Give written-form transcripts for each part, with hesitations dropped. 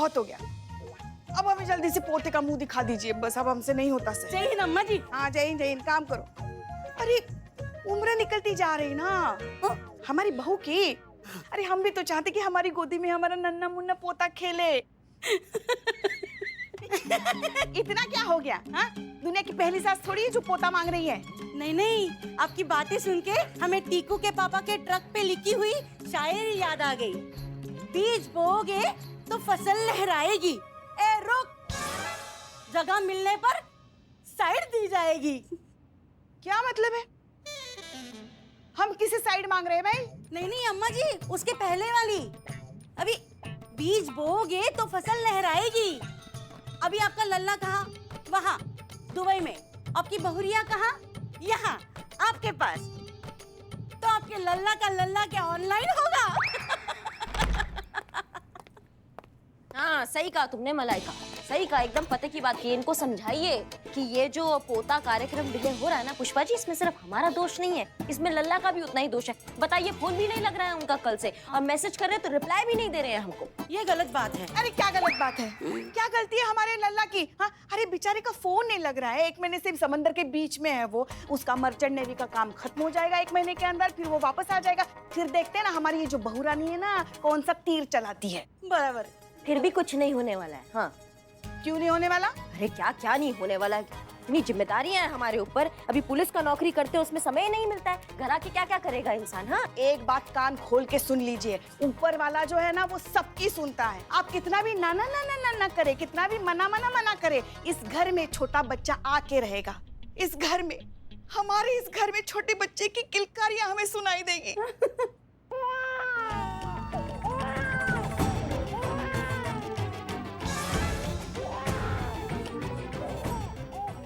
बहुत हो गया। अब हमें जल्दी से पोते का मुंह दिखा दीजिए, बस अब हमसे नहीं होता सर। जय हिंद अम्मा जी। हाँ जय हिंद जय हिंद, काम करो। अरे उम्र निकलती जा रही ना हमारी बहू की। अरे हम भी तो चाहते कि हमारी गोदी में हमारा नन्ना मुन्ना पोता खेले। इतना क्या हो गया? हाँ, दुनिया की पहली सास थोड़ी है जो पोता मांग रही है। नहीं नहीं, आपकी बातें सुन के हमें टीकू के पापा के ट्रक पे लिखी हुई शायरी याद आ गई। बीज बोओगे तो फसल लहराएगी, ए रुक, जगह मिलने पर साइड दी जाएगी। क्या मतलब है? हम किसे साइड मांग रहे हैं भाई? नहीं नहीं अम्मा जी, उसके पहले वाली। अभी बीज बोओगे तो फसल लहराएगी। अभी आपका लल्ला कहाँ? वहाँ दुबई में। आपकी बहुरिया कहाँ? यहाँ आपके पास। तो आपके लल्ला का लल्ला क्या ऑनलाइन होगा? हाँ सही कहा तुमने मलाइका, सही कहा, एकदम पते की बात की। इनको समझाइए कि ये जो पोता कार्यक्रम डिले हो रहा है ना पुष्पा जी, इसमें सिर्फ हमारा दोष नहीं है, इसमें लल्ला का भी उतना ही दोष है। बताइए, फोन भी नहीं लग रहा है उनका कल से, और मैसेज कर रहे हैं तो रिप्लाई भी नहीं दे रहे हैं हमको। ये गलत बात है। अरे क्या गलत बात है? क्या गलती है हमारे लल्ला की? हाँ, अरे बेचारे का फोन नहीं लग रहा है, 1 महीने से समंदर के बीच में है वो। उसका मर्चेंट नेवी का काम खत्म हो जाएगा 1 महीने के अंदर, फिर वो वापस आ जाएगा। फिर देखते हैं ना हमारी ये जो बहुरानी है ना कौन सा तीर चलाती है। बराबर। फिर भी कुछ नहीं होने वाला है। हाँ, क्यों नहीं होने वाला? अरे क्या क्या नहीं होने वाला है, इतनी जिम्मेदारियां हैं हमारे ऊपर। अभी पुलिस का नौकरी करते हैं, उसमें समय नहीं मिलता है, घर आके क्या क्या करेगा इंसान। हाँ, एक बात कान खोल के सुन लीजिए, ऊपर वाला जो है ना वो सबकी सुनता है। आप कितना भी ना ना ना ना ना ना करे, कितना भी मना मना मना करे, इस घर में छोटा बच्चा आके रहेगा। इस घर में, हमारे इस घर में छोटे बच्चे की किलकारियां हमें सुनाई देगी।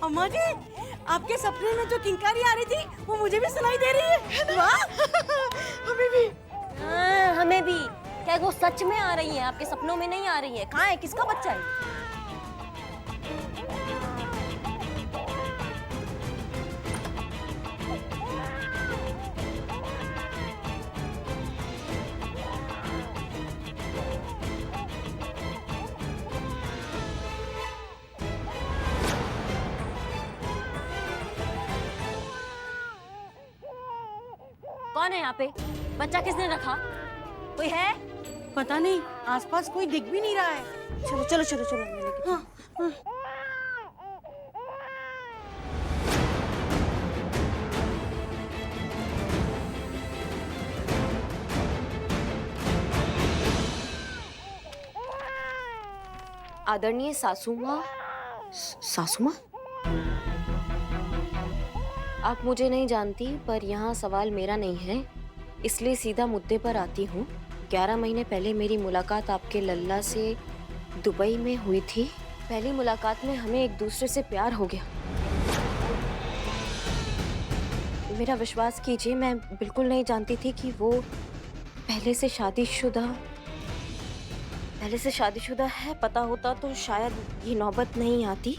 अम्मा जी, आपके सपने में जो किंकारी आ रही थी वो मुझे भी सुनाई दे रही है। वाह! हमें भी। हाँ, हमें भी। क्या वो सच में आ रही है, आपके सपनों में नहीं आ रही है? कहाँ है, किसका बच्चा है? कौन है यहाँ पे? बच्चा किसने रखा? कोई है? पता नहीं, आसपास कोई दिख भी नहीं रहा है। चलो चलो चलो चलो, मैं लेके हाँ, हाँ। आदरणीय सासू माँ। सासू माँ? आप मुझे नहीं जानती, पर यहाँ सवाल मेरा नहीं है, इसलिए सीधा मुद्दे पर आती हूँ। 11 महीने पहले मेरी मुलाकात आपके लल्ला से दुबई में हुई थी। पहली मुलाकात में हमें एक दूसरे से प्यार हो गया। मेरा विश्वास कीजिए, मैं बिल्कुल नहीं जानती थी कि वो पहले से शादीशुदा है। पता होता तो शायद ये नौबत नहीं आती।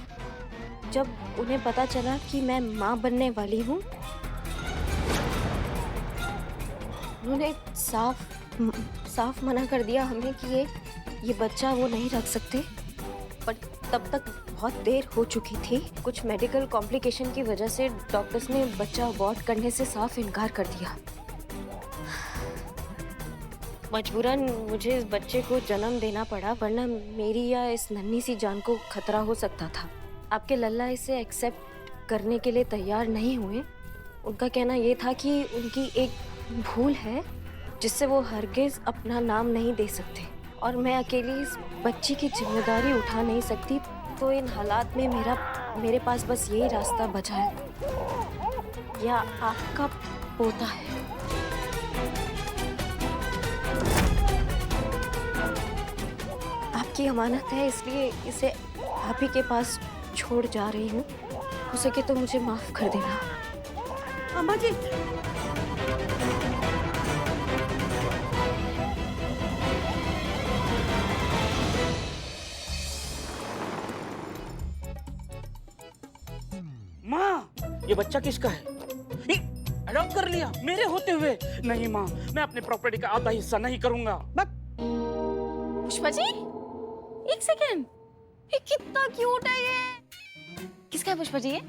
जब उन्हें पता चला कि मैं माँ बनने वाली हूँ, उन्होंने साफ मना कर दिया हमें कि ये बच्चा वो नहीं रख सकते। पर तब तक बहुत देर हो चुकी थी। कुछ मेडिकल कॉम्प्लिकेशन की वजह से डॉक्टर्स ने बच्चा अबॉर्ट करने से साफ इनकार कर दिया। मजबूरन मुझे इस बच्चे को जन्म देना पड़ा, वरना मेरी या इस नन्ही सी जान को खतरा हो सकता था। आपके लल्ला इसे एक्सेप्ट करने के लिए तैयार नहीं हुए। उनका कहना ये था कि उनकी एक भूल है जिससे वो हरगिज अपना नाम नहीं दे सकते, और मैं अकेली इस बच्ची की जिम्मेदारी उठा नहीं सकती। तो इन हालात में मेरे पास बस यही रास्ता बचा है, या आपका पोता है। आपकी अमानत है, इसलिए इसे आप ही के पास छोड़ जा रही हूँ। हो सके तो मुझे माफ कर देना। अम्मा जी, माँ, ये बच्चा किसका है? अडॉप्ट कर लिया मेरे होते हुए? नहीं माँ, मैं अपने प्रॉपर्टी का आधा हिस्सा नहीं करूंगा। पुष्पा जी, एक सेकेंड, ये कितना क्यूट है ये। किसका है पुष्पा जी ये?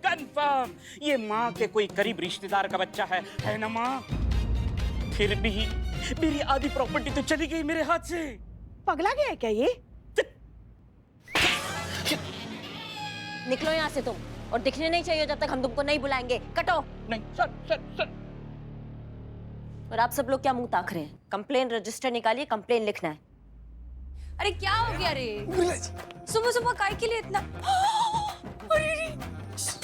कंफर्म ये माँ के कोई करीब रिश्तेदार का बच्चा है ना माँ? फिर भी मेरी आधी प्रॉपर्टी तो चली गई मेरे हाथ से। पगला गया है क्या ये? निकलो यहाँ से तुम, और दिखने नहीं चाहिए जब तक हम तुमको नहीं बुलाएंगे। कटो। नहीं सर सर सर। और आप सब लोग क्या मुंह ताक रहे हैं? कंप्लेन रजिस्टर निकालिए, कंप्लेन लिखना है। अरे क्या हो गया रे? सुबह सुबह काय के लिए इतना? अरे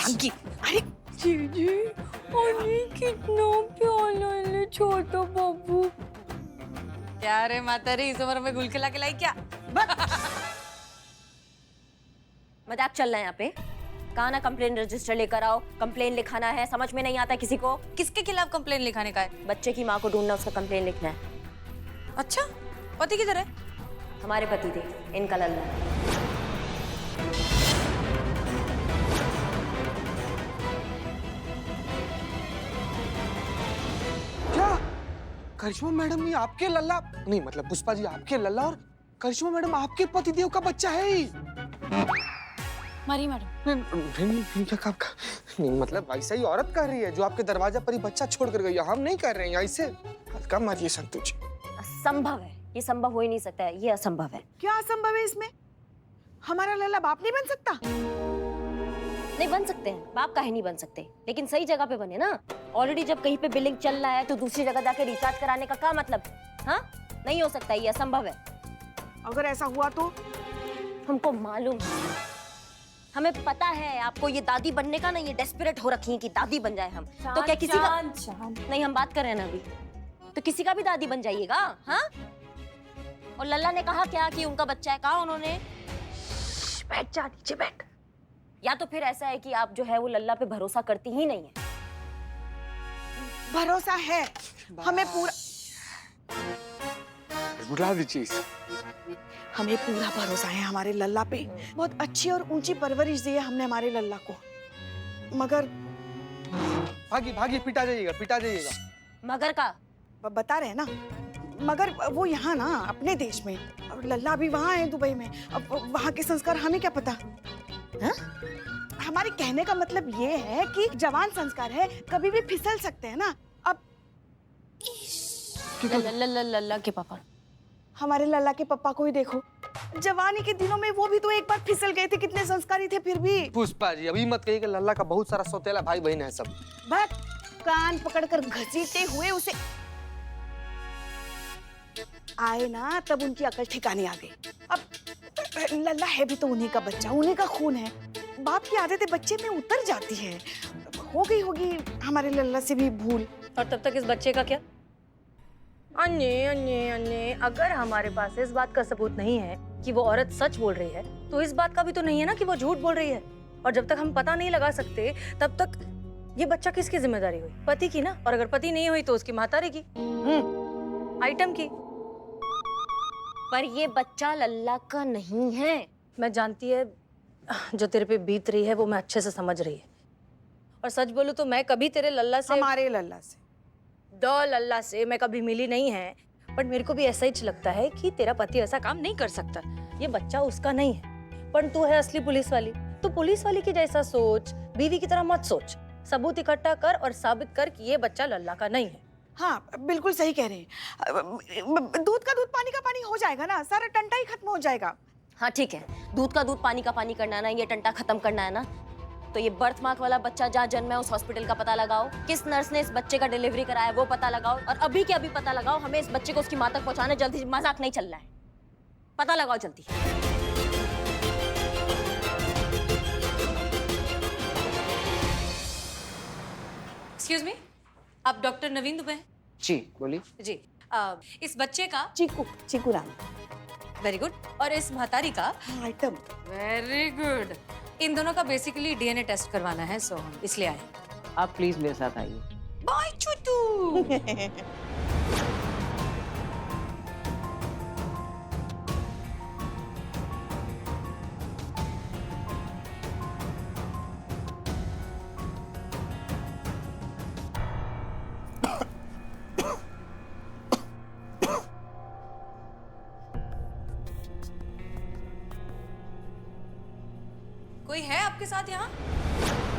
अंकी, अरे जीजी, अरे कितना प्यारा है छोटा बाबू। क्या रे माता रे, इस उम्र में गुल खिला के लाई क्या? मजाक चल रहा है यहाँ पे? कहा ना कंप्लेन रजिस्टर लेकर आओ, कंप्लेन लिखाना है। समझ में नहीं आता किसी को? किसके खिलाफ कंप्लेन लिखाने का है? बच्चे की माँ को ढूंढना, उसका कंप्लेन लिखना है। अच्छा, पति किधर है? हमारे पति थे, इनका लल्ला। क्या करिश्मा मैडम ये आपके लल्ला नहीं, मतलब पुष्पा जी आपके लल्ला और करिश्मा मैडम आपके पतिदेव का बच्चा है ही? मारी मैडम। नहीं, नहीं मतलब ऐसा ही औरत कर रही है जो आपके दरवाजा पर ही बच्चा छोड़ कर गई है। हम नहीं कर रहे हैं ऐसे। हल्का मारिए संतोष। असंभव है, ये संभव हो ही नहीं सकता है, ये असंभव है। क्या असंभव है इसमें? हमारा लल्ला बाप नहीं बन सकता? नहीं बन सकते हैं, बाप काहे नहीं बन सकते, लेकिन सही जगह पे बने ना। ऑलरेडी जब कहीं पे बिलिंग चल रहा है तो दूसरी जगह जाके रिचार्ज कराने का क्या मतलब? हाँ, नहीं हो सकता, ये असंभव है। अगर ऐसा हुआ तो? हमको मालूम है, हमें पता है आपको ये दादी बनने का ना, ये डेस्परेट हो रखी है कि दादी बन जाए हम। तो क्या किसी का नहीं, हम बात कर रहे हैं ना अभी, तो किसी का भी दादी बन जाइएगा। हाँ, और लल्ला ने कहा क्या कि उनका बच्चा है? कहा उन्होंने? बैठ जा, नीचे बैठ। या तो फिर ऐसा है कि आप जो है वो लल्ला पे भरोसा करती ही नहीं है। भरोसा है हमें पूरा, बुला दीजिए इसे। हमें पूरा भरोसा है हमारे लल्ला पे। बहुत अच्छी और ऊंची परवरिश दी है हमने हमारे लल्ला को। मगर भागी भागी, पिटा जाइएगा, पिटा जाइएगा। मगर का बता रहे हैं ना, मगर वो यहाँ ना अपने देश में, और लल्ला भी वहाँ है दुबई में। अब वहाँ के संस्कार हमें क्या पता? हाँ? हमारे कहने का मतलब ये है कि जवान संस्कार है, कभी भी फिसल सकते हैं ना। अब लल्ला के पापा, हमारे लल्ला के पापा को ही देखो, जवानी के दिनों में वो भी तो एक बार फिसल गए थे, कितने संस्कारी थे फिर भी। पुष्पा जी अभी मत कहिए कि लल्ला का बहुत सारा सौतेला भाई बहन है सब। बस कान पकड़कर घसीटते हुए उसे आए ना, तब उनकी अकल ठिकाने आ गई। अब लल्ला है भी तो उन्हीं का बच्चा, उन्हीं का खून है। बाप की आदतें बच्चे में उतर जाती है। हो गई होगी हमारे लल्ला से भी भूल। और तब तक इस बच्चे का क्या? अन्य अन्य अन्य, अगर हमारे पास इस बात का सबूत नहीं है कि वो औरत सच बोल रही है, तो इस बात का भी तो नहीं है ना कि वो झूठ बोल रही है। और जब तक हम पता नहीं लगा सकते, तब तक ये बच्चा किसकी जिम्मेदारी हुई? पति की ना। और अगर पति नहीं हुई तो उसकी महतारी की, आइटम की। पर ये बच्चा लल्ला का नहीं है। मैं जानती है जो तेरे पे बीत रही है वो मैं अच्छे से समझ रही है। और सच बोलूं तो मैं कभी तेरे लल्ला से, हमारे लल्ला से, लल्ला से मैं कभी मिली नहीं है। बट मेरे को भी ऐसा ही लगता है कि तेरा पति ऐसा काम नहीं कर सकता। ये बच्चा उसका नहीं है। पर तू है असली पुलिस वाली, तो पुलिस वाली की जैसा सोच, बीवी की तरह मत सोच। सबूत इकट्ठा कर और साबित कर कि ये बच्चा लल्ला का नहीं है। हाँ बिल्कुल सही कह रहे हैं। दूध का दूध पानी का पानी हो जाएगा ना, सारा टंटा ही खत्म हो जाएगा। हाँ ठीक है, दूध का दूध पानी का पानी करना है ना, ये टंटा खत्म करना है ना, तो ये बर्थ मार्क वाला बच्चा जहाँ जन्मा है उस हॉस्पिटल का पता लगाओ, किस नर्स ने इस बच्चे का डिलीवरी कराया वो पता लगाओ, और अभी के अभी पता लगाओ। हमें इस बच्चे को उसकी माँ तक पहुँचाना जल्दी, मजाक नहीं चल रहा है। पता लगाओ जल्दी। एक्सक्यूज मी, आप डॉक्टर नवीन दुबे हैं? जी बोलिए। जी, इस बच्चे का चीकू, चीकू नाम। Very good. और इस महतारी का? हाँ आइटम। Very good. इन दोनों का बेसिकली डीएनए टेस्ट करवाना है, सो हम इसलिए आए। आप प्लीज मेरे साथ आइए। बाय चुटू। कोई है आपके साथ यहाँ?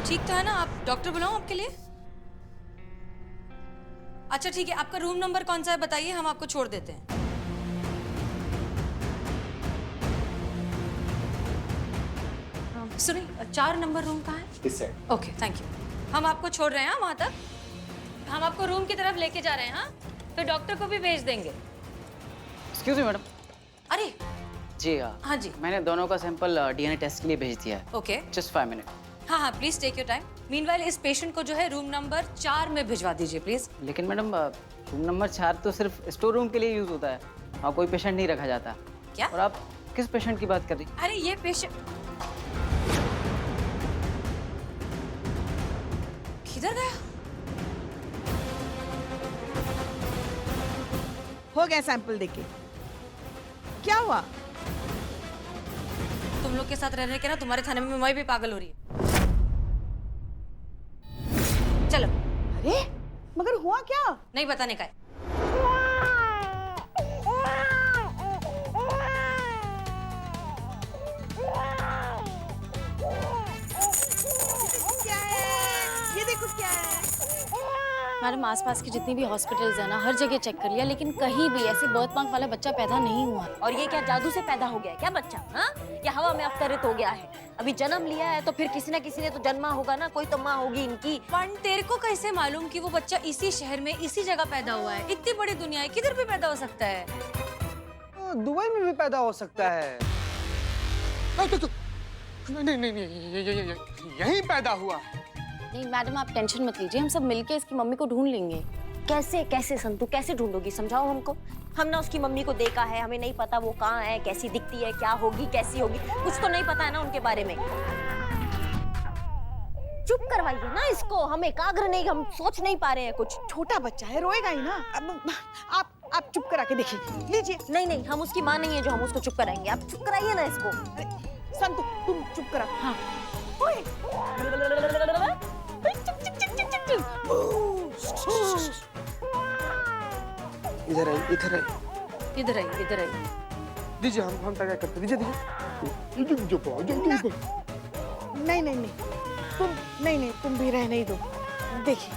ठीक तो है ना? आप डॉक्टर बुलाऊं आपके लिए? अच्छा ठीक है, आपका रूम नंबर कौन सा है बताइए, हम आपको छोड़ देते हैं। सुनिए, 4 नंबर रूम कहाँ है? इस साइड। Okay thank you. हम आपको छोड़ रहे हैं वहाँ तक। हम आपको रूम की तरफ लेके जा रहे हैं। हाँ, फिर डॉक्टर को भी भेज देंगे। Excuse me madam. अरे जी हाँ जी। मैंने दोनों का सैंपल डीएनए टेस्ट के लिए भेज दिया है। Okay just 5 minute. हाँ हाँ, please take your time. Meanwhile इस पेशेंट को जो है रूम नंबर 4 में भिजवा दीजिए प्लीज। लेकिन मैडम रूम नंबर 4 तो सिर्फ स्टोर रूम के लिए यूज होता है, वहाँ कोई पेशेंट नहीं रखा जाता। क्या? और आप किस पेशेंट की बात कर रही? अरे ये पेशेंट किधर गया? हो गया सैंपल देके। क्या हुआ? तुम लोग के साथ रह रहे के ना तुम्हारे थाने में मैं भी पागल हो रही है। चलो। अरे मगर हुआ क्या? नहीं बताने का है। क्या है? ये देखो क्या है? मैडम आसपास की जितनी भी हॉस्पिटल्स है ना, हर जगह चेक कर लिया, लेकिन कहीं भी ऐसे बर्थ मार्क वाला बच्चा पैदा नहीं हुआ। और ये क्या जादू से पैदा हो गया है क्या बच्चा? हाँ, या हवा में अवतरित हो गया है? अभी जन्म लिया है तो फिर किसी ना किसी ने तो जन्मा होगा ना, कोई तो माँ होगी इनकी। पण तेरे को कैसे मालूम कि वो बच्चा इसी शहर में इसी जगह पैदा हुआ है? इतनी बड़ी दुनिया है, किधर भी पैदा हो सकता है। दुबई में भी पैदा हो सकता है। नहीं नहीं नहीं, यहीं पैदा हुआ। नहीं मैडम आप टेंशन मत लीजिए, हम सब मिलके इसकी मम्मी को ढूंढ लेंगे। कैसे कैसे संतु, कैसे ढूंढोगी? समझाओ हमको। हम ना उसकी मम्मी को देखा है, हमें नहीं पता वो कहाँ है, कैसी दिखती है, क्या होगी, कैसी होगी, कुछ तो नहीं पता है ना उनके बारे में। चुप करवाइए ना इसको, हम एकाग्र नहीं, हम सोच नहीं पा रहे हैं कुछ। छोटा बच्चा है, रोएगा ही ना। अब आप चुप करा के देखिए, लीजिए। नहीं नहीं, हम उसकी माँ नहीं है जो हम उसको चुप कराएंगे। आप चुप कराइए ना इसको। अरे संतु तुम चुप करा। हाँ। ओए। इधर आई, इधर आई। इधर आइए, इधर आइए। दीजिए, हम क्या करते, दीजिए दीजिए। नहीं नहीं नहीं, तुम भी रहने ही दो। देखिए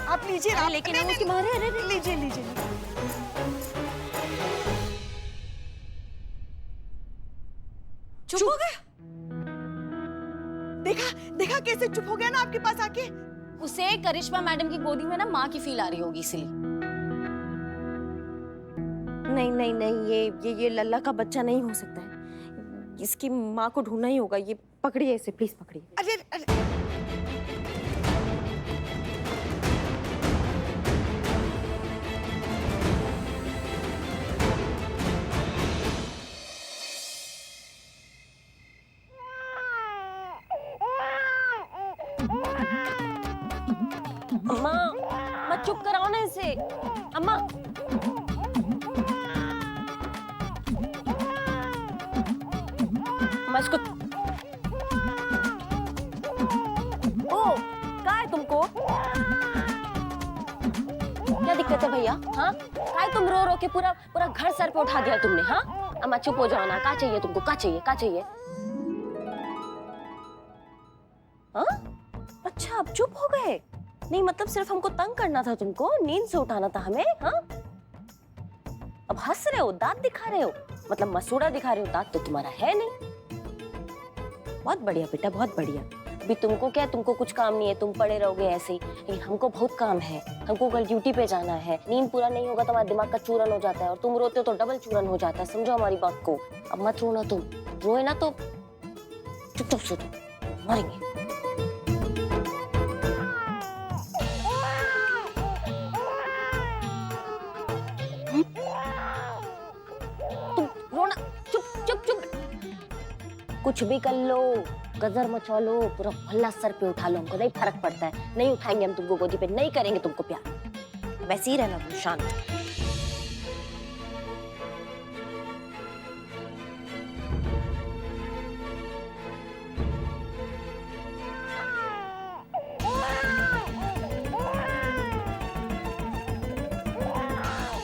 आप लीजिए। अरे लेकिन हम उसकी माँ है। लीजिए लीजिए। चुप हो गया? देखा कैसे चुप हो गया ना आपके पास आके। उसे करिश्मा मैडम की गोदी में ना माँ की फील आ रही होगी इसलिए। नहीं नहीं नहीं, ये लल्ला का बच्चा नहीं हो सकता है। इसकी माँ को ढूंढना ही होगा। ये पकड़िए इसे, प्लीज पकड़िए। अरे अम्मा, मत चुप कराओ ना इसे। अम्मा अम्मा इसको। ओ, क्या है तुमको? क्या दिक्कत है भैया? हाँ, क्या तुम रो रो के पूरा घर सर पे उठा दिया तुमने? हाँ अम्मा चुप हो जाओ ना। क्या चाहिए तुमको? क्या चाहिए? क्या चाहिए? हाँ, अच्छा अब चुप हो गए? नहीं मतलब सिर्फ हमको तंग करना था तुमको, नींद से उठाना था हमें। हाँ, अब हंस रहे हो, दांत दिखा रहे हो, मतलब मसूड़ा दिखा रहे हो, दांत तो तुम्हारा है नहीं। बहुत बढ़िया बेटा, बहुत बढ़िया। अभी तुमको क्या, तुमको कुछ काम नहीं है, तुम पड़े रहोगे ऐसे ही, लेकिन हमको बहुत काम है। हमको कल ड्यूटी पे जाना है। नींद पूरा नहीं होगा तो हमारा दिमाग का चूरन हो जाता है, और तुम रोते हो तो डबल चूरन हो जाता है। समझो हमारी बात को। अब मत रोना तुम, रोए ना तो चुपचाप सो जाओ, मरेंगे। कुछ भी कर लो, गजर मचा लो, पूरा मोहल्ला सर पे उठा लो, हमको नहीं फर्क पड़ता है। नहीं उठाएंगे हम तुमको गोदी पे, नहीं करेंगे तुमको प्यार। वैसे ही रहना तुम शांत।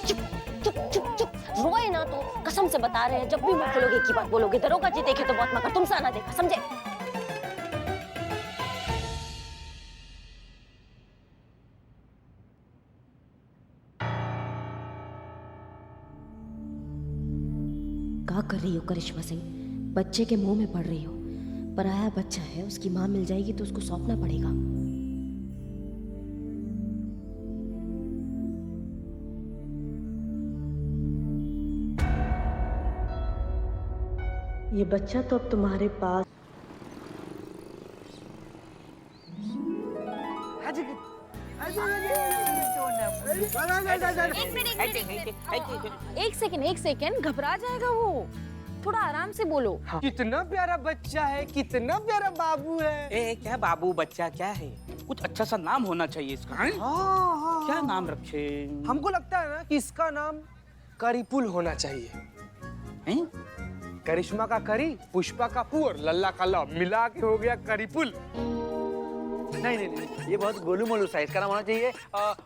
चुप चुप चुप चुप, रोए ना तो कसम से बता रहे हैं, जब भी मुंह खोलोगे एक ही बात बोलोगे, दरोगा जी देखे तो बहुत मगर तुमसे आना देखा, समझे? क्या कर रही हो करिश्मा सिंह? बच्चे के मुंह में पड़ रही हो। पराया बच्चा है, उसकी माँ मिल जाएगी तो उसको सौंपना पड़ेगा। ये बच्चा तो अब तुम्हारे पास। एक सेकेंड, घबरा जाएगा वो। थोड़ा आराम से बोलो। कितना प्यारा बच्चा है, कितना प्यारा बाबू है। ए क्या बाबू बच्चा क्या है? कुछ अच्छा सा नाम होना चाहिए इसका। हैं? हाँ, क्या नाम रखे? हमको लगता है ना कि इसका नाम करीपुल होना चाहिए। हैं? करिश्मा का करी, पुष्पा का पू और लल्ला का ला मिला के हो गया करीपुल। नहीं नहीं नहीं, ये बहुत गोलू मोलू सा, इसका नाम होना चाहिए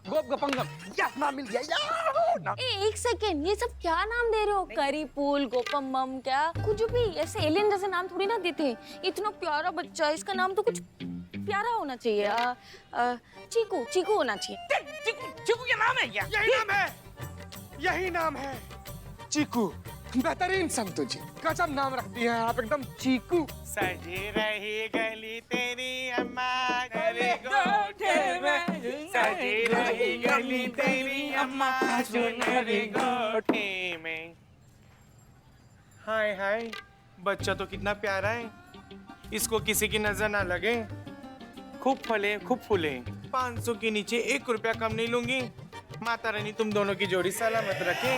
गोप गपंगम। यस, नाम मिल गया। याहू! नाम। एक सेकेंड, ये सब क्या नाम दे रहे हो? करी पुल, गोपम्मम, क्या कुछ भी ऐसे एलियन जैसे नाम थोड़ी ना देते हैं। इतना प्यारा बच्चा है, इसका नाम तो कुछ प्यारा होना चाहिए। चीकू, चीकू होना चाहिए। चिकू क्या नाम है क्या? यही नाम है, यही नाम है, चीकू। बेहतरीन संतु जी, गजब नाम रखती हैं आप, एकदम चीकू। सजी रही गली तेरी अम्मा तेरे गोठे में, सजी रही गली तेरी अम्मा सुनहरी गोठे में। हाय हाय, बच्चा तो कितना प्यारा है, इसको किसी की नजर ना लगे। खूब फले खूब फूले, 500 के नीचे 1 रुपया कम नहीं लूंगी। माता रानी तुम दोनों की जोड़ी सलामत रखे।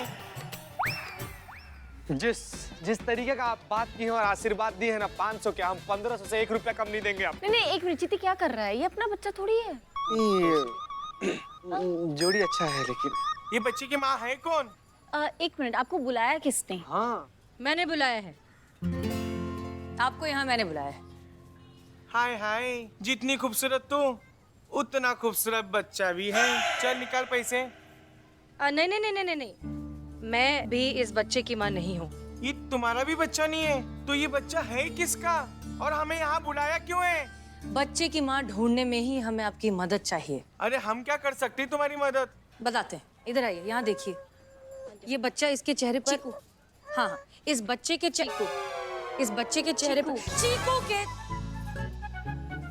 जिस तरीके का आप बात की है और आशीर्वाद दी है ना, 500 क्या, हम 1500 से 1 रुपया कम नहीं देंगे आप। नहीं, एक मिनट, चीती क्या कर रहा है? ये अपना बच्चा थोड़ी है। जोड़ी अच्छा है, लेकिन ये बच्चे की माँ है कौन? एक मिनट, आपको बुलाया किसने? हाँ, मैंने बुलाया है आपको, यहाँ मैंने बुलाया है। हाय हाय, जितनी खूबसूरत तू उतना खूबसूरत बच्चा भी है। चल निकाल पैसे। नहीं नहीं नहीं नहीं नहीं, मैं भी इस बच्चे की माँ नहीं हूँ। ये तुम्हारा भी बच्चा नहीं है तो ये बच्चा है किसका और हमें यहाँ बुलाया क्यों है? बच्चे की माँ ढूंढने में ही हमें आपकी मदद चाहिए। अरे हम क्या कर सकते हैं तुम्हारी मदद? बताते हैं, इधर आइए, यहाँ देखिए। ये बच्चा, इसके चेहरे पर, हाँ हाँ, इस बच्चे के चेहरे पर,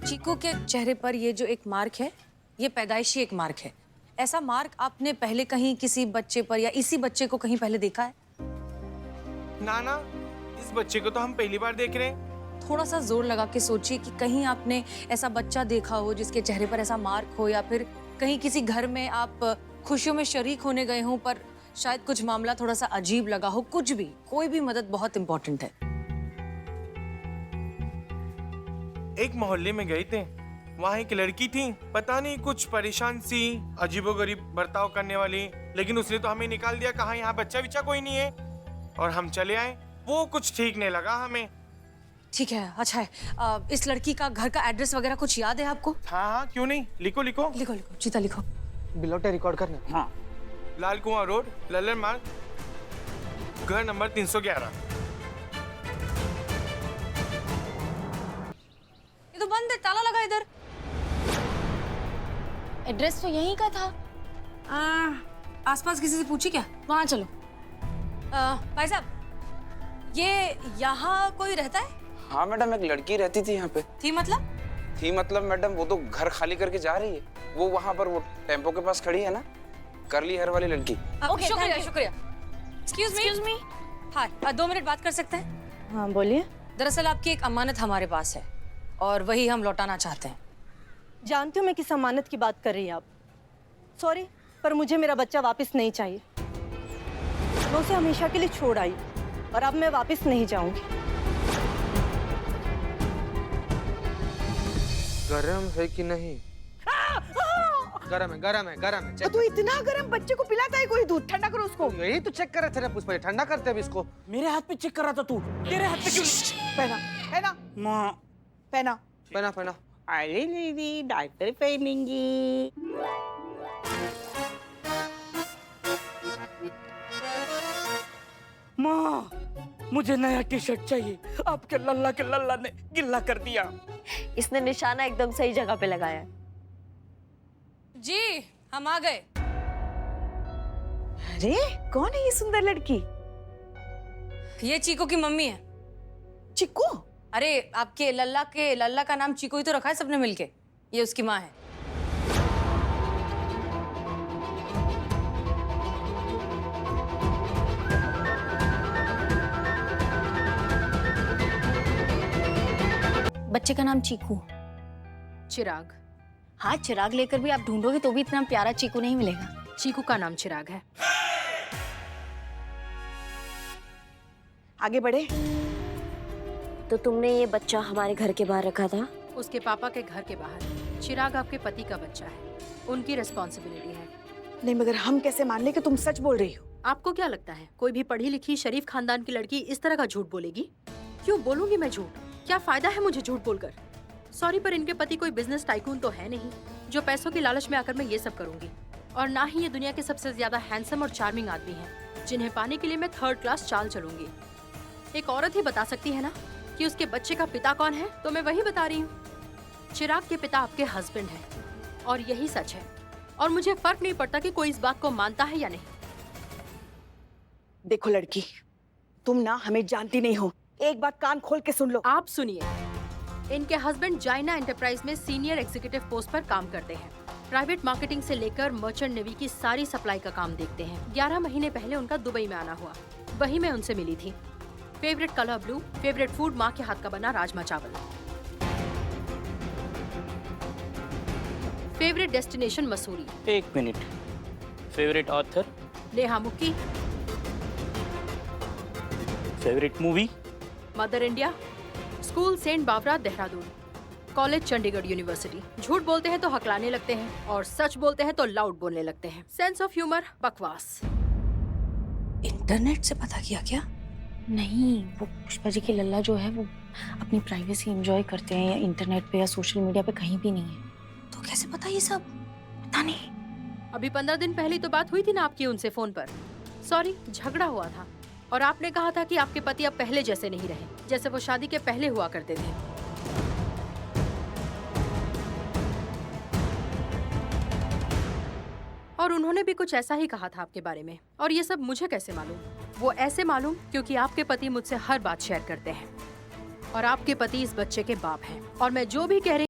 चीकू के चेहरे पर ये जो एक मार्क है, ये पैदाइशी एक मार्क है। ऐसा मार्क आपने पहले कहीं किसी बच्चे पर या इसी बच्चे को कहीं पहले देखा है? ना ना, इस बच्चे को तो हम पहली बार देख रहे हैं। थोड़ा सा जोर लगा के सोचिए कि कहीं आपने ऐसा बच्चा देखा हो जिसके चेहरे पर ऐसा मार्क हो, या फिर कहीं किसी घर में आप खुशियों में शरीक होने गए हों पर शायद कुछ मामला थोड़ा सा अजीब लगा हो। कुछ भी, कोई भी मदद बहुत इंपॉर्टेंट है। एक मोहल्ले में गए थे, वहाँ एक लड़की थी, पता नहीं कुछ परेशान सी, अजीबोगरीब बर्ताव करने वाली, लेकिन उसने तो हमें निकाल दिया, कहा यहाँ बच्चा बिच्चा कोई नहीं है, और हम चले आए। वो कुछ ठीक नहीं लगा हमें। ठीक है, अच्छा है। इस लड़की का घर का एड्रेस वगैरह कुछ याद है आपको? हाँ हाँ, क्यों नहीं, लिखो लिखो। लिखो लिखो, चीता लिखो। बिलौटे रिकॉर्ड करना। हाँ, लाल कुआं रोड, लल्लन मार्ग, घर नंबर 311। ये तो बंद है, ताला लगा इधर। एड्रेस तो यहीं का था। आसपास किसी से पूछी क्या? वहाँ चलो। भाई साहब, ये यहाँ कोई रहता है? हाँ मैडम, एक लड़की रहती थी यहाँ पे। थी मतलब? थी मतलब मैडम, वो तो घर खाली करके जा रही है। वो वहाँ पर वो टेम्पो के पास खड़ी है ना, करली हेयर वाली लड़की। ओके, शुक्रिया शुक्रिया। Excuse me. हाँ, 2 मिनट बात कर सकते हैं? हाँ बोलिए। दरअसल आपकी एक अमानत हमारे पास है और वही हम लौटाना चाहते हैं। जानती हूँ मैं किस अमानत की बात कर रही हैं आप। सॉरी, पर मुझे मेरा बच्चा वापस नहीं चाहिए। मैं उसे हमेशा के लिए छोड़ आई और अब मैं वापस नहीं जाऊंगी। गरम है कि नहीं? गरम है, गरम है, गरम है। तो इतना गरम बच्चे को पिलाता है कोई दूध? ठंडा करो उसको। यही तो चेक कर रहे थे ना पुष्पा, ठंडा करते अभी इसको। मेरे हाथ पे चेक कर रहा था तू, तेरे हाथ पे क्यों? पहना पहना माँ, पहना पहना पहना। अरे दीदी, डायपर पहनेंगी। माँ, मुझे नया टी शर्ट चाहिए। आपके लल्ला के लल्ला ने गिल्ला कर दिया। इसने निशाना एकदम सही जगह पे लगाया है। जी हम आ गए। अरे कौन है ये सुंदर लड़की? ये चीकू की मम्मी है। चिक्कू? अरे आपके लल्ला का नाम चीकू ही तो रखा है सबने मिलके। ये उसकी माँ है। बच्चे का नाम चीकू। चिराग। हाँ, चिराग लेकर भी आप ढूंढोगे तो भी इतना प्यारा चीकू नहीं मिलेगा। चीकू का नाम चिराग है। आगे बढ़े। तो तुमने ये बच्चा हमारे घर के बाहर रखा था? उसके पापा के घर के बाहर। चिराग आपके पति का बच्चा है, उनकी रिस्पॉन्सिबिलिटी है। नहीं, मगर हम कैसे मान ले कि तुम सच बोल रही हो? आपको क्या लगता है कोई भी पढ़ी लिखी शरीफ खानदान की लड़की इस तरह का झूठ बोलेगी? क्यों बोलूंगी मैं झूठ? क्या फायदा है मुझे झूठ बोलकर? सॉरी, पर इनके पति कोई बिजनेस टाइकून तो है नहीं जो पैसों की लालच में आकर मैं ये सब करूंगी। और ना ही ये दुनिया के सबसे ज्यादा हैंडसम और चार्मिंग आदमी हैं जिन्हें पाने के लिए मैं थर्ड क्लास चाल चलूंगी। एक औरत ही बता सकती है ना कि उसके बच्चे का पिता कौन है, तो मैं वही बता रही हूँ। चिराग के पिता आपके हस्बैंड हैं और यही सच है। और मुझे फर्क नहीं पड़ता कि कोई इस बात को मानता है या नहीं। देखो लड़की, तुम ना हमें जानती नहीं हो। एक बात कान खोल के सुन लो। आप सुनिए, इनके हस्बैंड जाइना एंटरप्राइज में सीनियर एग्जीक्यूटिव पोस्ट पर काम करते हैं। प्राइवेट मार्केटिंग से लेकर मर्चेंट नेवी की सारी सप्लाई का काम देखते हैं। 11 महीने पहले उनका दुबई में आना हुआ, वही मैं उनसे मिली थी। Favourite colour blue, favourite food माँ के हाथ का बना राजमा चावल। Favourite destination Mussoorie. एक minute. Favourite author? Neha Mukki. Favourite movie? Mother India. School saint Bawra Dehradun. College Chandigarh university. झूठ बोलते हैं तो हकलाने लगते हैं और सच बोलते हैं तो लाउड बोलने लगते हैं। सेंस ऑफ ह्यूमर बकवास। इंटरनेट से पता किया क्या? नहीं, वो पुष्पा जी की लल्ला जो है वो अपनी प्राइवेसी एंजॉय करते हैं, या इंटरनेट पे या सोशल मीडिया पे कहीं भी नहीं है। तो कैसे पता ये सब? पता नहीं। अभी 15 दिन पहले तो बात हुई थी ना आपकी उनसे फोन पर। सॉरी, झगड़ा हुआ था और आपने कहा था कि आपके पति अब पहले जैसे नहीं रहे, जैसे वो शादी के पहले हुआ करते थे। और उन्होंने भी कुछ ऐसा ही कहा था आपके बारे में। और ये सब मुझे कैसे मालूम? वो ऐसे मालूम क्योंकि आपके पति मुझसे हर बात शेयर करते हैं और आपके पति इस बच्चे के बाप हैं। और मैं जो भी कह रही